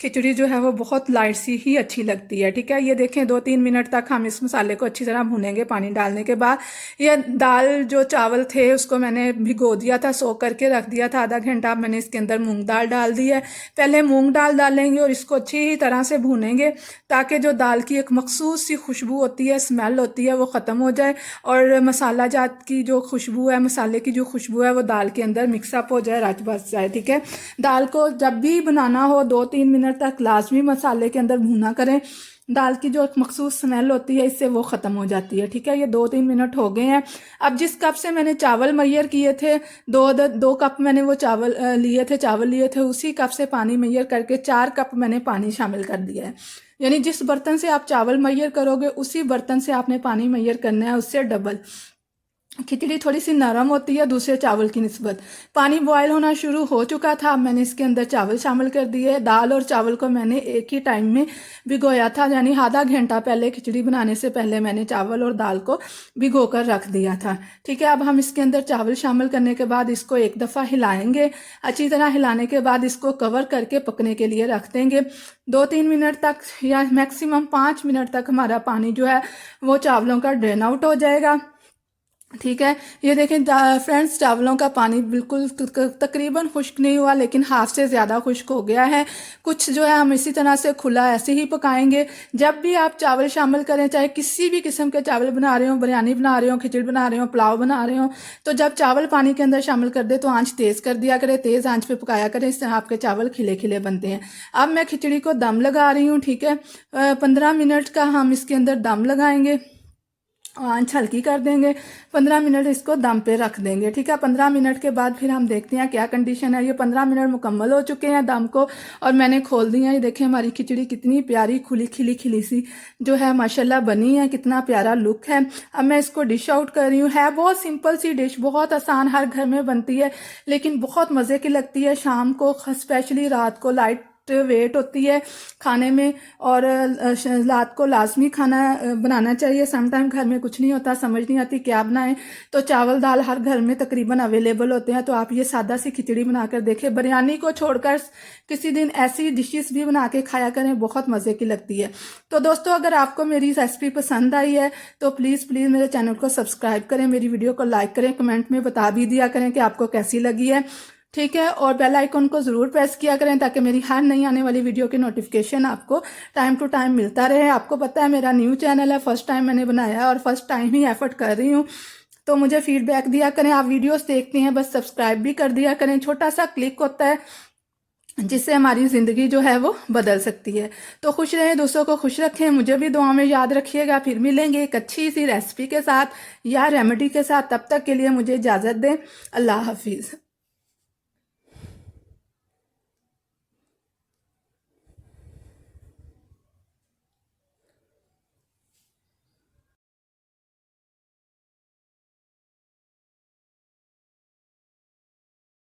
खिचड़ी जो है वो बहुत लाइट सी ही अच्छी लगती है। ठीक है, ये देखें 2-3 मिनट तक हम इस मसाले को अच्छी तरह भूनेंगे पानी डालने के बाद। ये दाल जो चावल थे उसको मैंने भिगो दिया था, सोख करके रख दिया था आधा घंटा। अब मैंने इसके अंदर मूंग दाल डाल दी है। पहले मूंग दाल डालेंगे और इसको अच्छी तरह से भूनेंगे ताकि जो दाल की एक मखसूस सी खुशबू होती है, स्मेल होती है, वो ख़त्म हो जाए और मसाला जात की जो खुशबू है, मसाले की जो खुशबू है वो दाल के अंदर मिक्सअप हो जाए, रच बस जाए। ठीक है, दाल को जब भी बनाना हो 2-3 मिनट तक लाजमी मसाले के अंदर भूना करें। दाल की जो एक मखसूस स्मेल होती है इससे वो ख़त्म हो जाती है। ठीक है, ये 2-3 मिनट हो गए हैं। अब जिस कप से मैंने चावल मैयर किए थे, 2 कप मैंने वो चावल लिए थे, उसी कप से पानी मैयर करके 4 कप मैंने पानी शामिल कर दिया है। यानी जिस बर्तन से आप चावल मैयर करोगे उसी बर्तन से आपने पानी मैयर करना है, उससे डबल। खिचड़ी थोड़ी सी नरम होती है दूसरे चावल की निस्बत। पानी बॉयल होना शुरू हो चुका था। अब मैंने इसके अंदर चावल शामिल कर दिए। दाल और चावल को मैंने एक ही टाइम में भिगोया था, यानी आधा घंटा पहले, खिचड़ी बनाने से पहले मैंने चावल और दाल को भिगो कर रख दिया था। ठीक है, अब हम इसके अंदर चावल शामिल करने के बाद इसको एक दफ़ा हिलाएंगे। अच्छी तरह हिलाने के बाद इसको कवर करके पकने के लिए रख देंगे। 2-3 मिनट तक या मैक्सिमम 5 मिनट तक हमारा पानी जो है वो चावलों का ड्रेन आउट हो जाएगा। ठीक है, ये देखें फ्रेंड्स, चावलों का पानी बिल्कुल तकरीबन खुश्क नहीं हुआ, लेकिन हाफ से ज़्यादा खुश्क हो गया है। कुछ जो है हम इसी तरह से खुला ऐसे ही पकाएंगे। जब भी आप चावल शामिल करें, चाहे किसी भी किस्म के चावल बना रहे हो, बिरयानी बना रहे हो, खिचड़ी बना रहे हो, पुलाव बना रहे हो, तो जब चावल पानी के अंदर शामिल कर दे तो आंच तेज़ कर दिया करें, तेज़ आंच पे पकाया करें। इस तरह आपके चावल खिले खिले बनते हैं। अब मैं खिचड़ी को दम लगा रही हूँ। ठीक है, 15 मिनट का हम इसके अंदर दम लगाएंगे, आंच हल्की कर देंगे। 15 मिनट इसको दम पे रख देंगे। ठीक है, 15 मिनट के बाद फिर हम देखते हैं क्या कंडीशन है। ये 15 मिनट मुकम्मल हो चुके हैं दम को, और मैंने खोल दिया। ये देखें हमारी खिचड़ी कितनी प्यारी खिली खिली सी जो है माशाल्लाह बनी है, कितना प्यारा लुक है। अब मैं इसको डिश आउट कर रही हूँ। है बहुत सिंपल सी डिश, बहुत आसान, हर घर में बनती है, लेकिन बहुत मज़े की लगती है। शाम को, स्पेशली रात को, लाइट वेट होती है खाने में, और रात को लाजमी खाना बनाना चाहिए। समटाइम घर में कुछ नहीं होता, समझ नहीं आती क्या बनाएं, तो चावल दाल हर घर में तकरीबन अवेलेबल होते हैं। तो आप ये सादा सी खिचड़ी बनाकर देखें। बिरयानी को छोड़कर किसी दिन ऐसी डिशेस भी बना के खाया करें, बहुत मज़े की लगती है। तो दोस्तों, अगर आपको मेरी रेसिपी पसंद आई है तो प्लीज़ मेरे चैनल को सब्सक्राइब करें, मेरी वीडियो को लाइक करें, कमेंट में बता भी दिया करें कि आपको कैसी लगी है। ठीक है, और बेल आइकन को ज़रूर प्रेस किया करें ताकि मेरी हर नई आने वाली वीडियो की नोटिफिकेशन आपको टाइम टू टाइम मिलता रहे। आपको पता है मेरा न्यू चैनल है, फर्स्ट टाइम मैंने बनाया है और फर्स्ट टाइम ही एफर्ट कर रही हूँ, तो मुझे फीडबैक दिया करें। आप वीडियोस देखते हैं, बस सब्सक्राइब भी कर दिया करें। छोटा सा क्लिक होता है जिससे हमारी ज़िंदगी जो है वो बदल सकती है। तो खुश रहें, दूसरों को खुश रखें, मुझे भी दुआ में याद रखिएगा। फिर मिलेंगे एक अच्छी सी रेसिपी के साथ या रेमेडी के साथ। तब तक के लिए मुझे इजाज़त दें। अल्लाह हाफिज़।